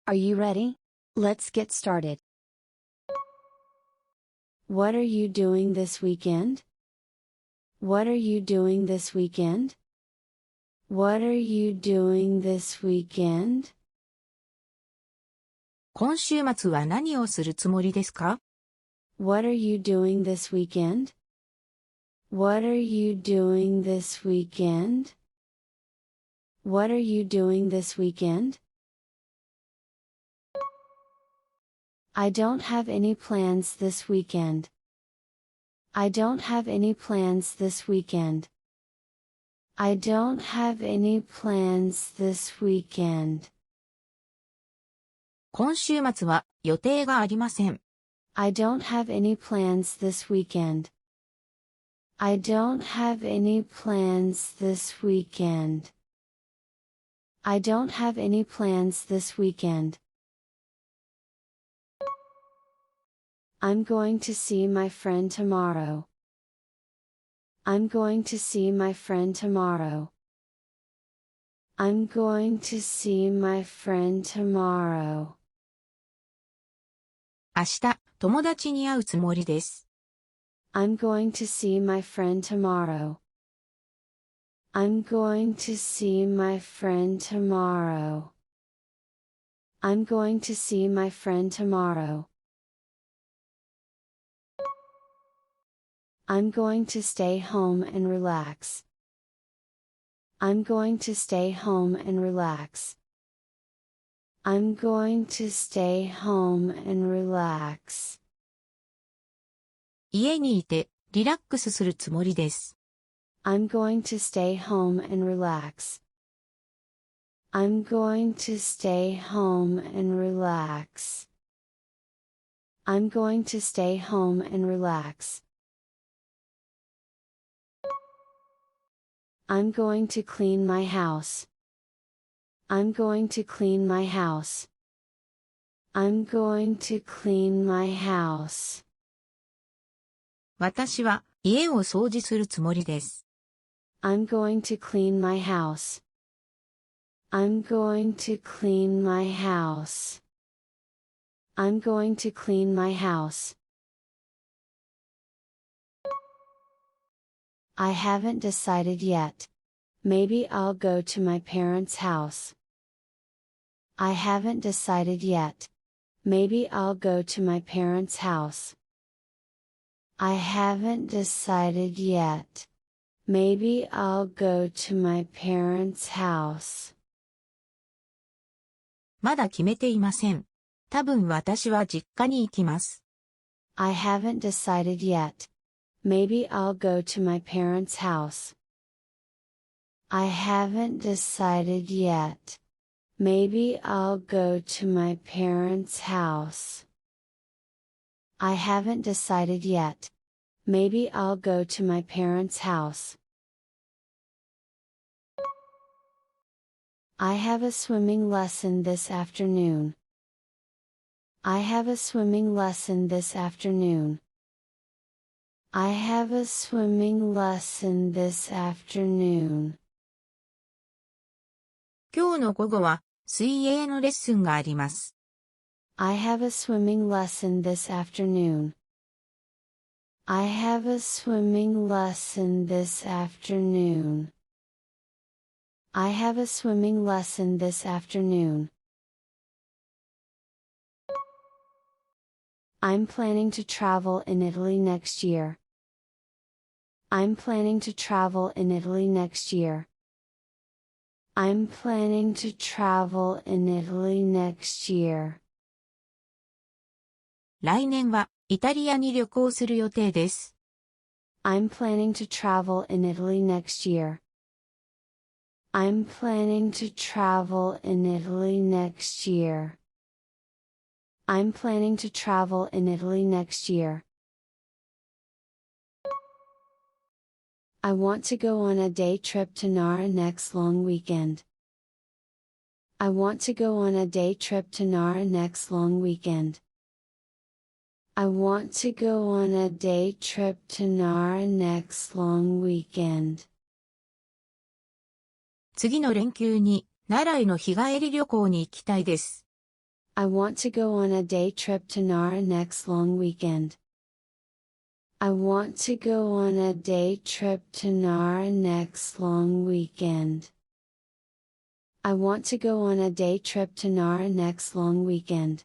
Are you ready? Let's get started. What are you doing this weekend? What are you doing this weekend? What are you doing this weekend? 今週末は何をするつもりですか？ What are you doing this weekend? What are you doing this weekend? What are you doing this weekend? I don't have any plans this weekend. I don't have any plans this weekend. I don't have any plans this weekend. 今週末は予定がありません。I don't have any plans this weekend. I don't have any plans this weekend. I don't have any plans this weekend. I'm going to see my friend tomorrow. I'm going to see my friend tomorrow. I'm going to see my friend tomorrow. 明日、友達に会うつもりです。I'm going to see my friend tomorrow. I'm going to see my friend tomorrow. I'm going to see my friend tomorrow. I'm going to stay home and relax. I'm going to stay home and relax. I'm going to stay home and relax. 家にいてリラックスするつもりです。I'm going to stay home and relax. I'm going to stay home and relax. I'm going to stay home and relax. I'm going to clean my house. I'm going to clean my house. I'm going to clean my house. 私は家を掃除するつもりです。I'm going to clean my house. I'm going to clean my house. I'm going to clean my house. I haven't decided yet. Maybe I'll go to my parents' house. I haven't decided yet. Maybe I'll go to my parents' house. I haven't decided yet. Maybe I'll go to my parents' house. まだ決めていません。多分私は実家に行きます。I haven't decided yet. Maybe I'll go to my parents' house. I haven't decided yet. Maybe I'll go to my parents' house. I haven't decided yet. Maybe I'll go to my parents' house. I have a swimming lesson this afternoon. I have a swimming lesson this afternoon. I have a swimming lesson this afternoon. 今日の午後は水泳のレッスンがあります。I have a swimming lesson this afternoon. I have a swimming lesson this afternoon. I have a swimming lesson this afternoon. I'm planning to travel in Italy next year. I'm planning to travel in Italy next year. I'm planning to travel in Italy next year. 来年はイタリアに旅行する予定です。I'm planning to travel in Italy next year. I'm planning to travel in Italy next year. I'm planning to travel in Italy next year. I want to go on a day trip to Nara next long weekend. I want to go on a day trip to Nara next long weekend. I want to go on a day trip to Nara next long weekend. 次の連休に奈良への日帰り旅行に行きたいです。I want to go on a day trip to Nara next long weekend. I want to go on a day trip to Nara next long weekend. I want to go on a day trip to Nara next long weekend.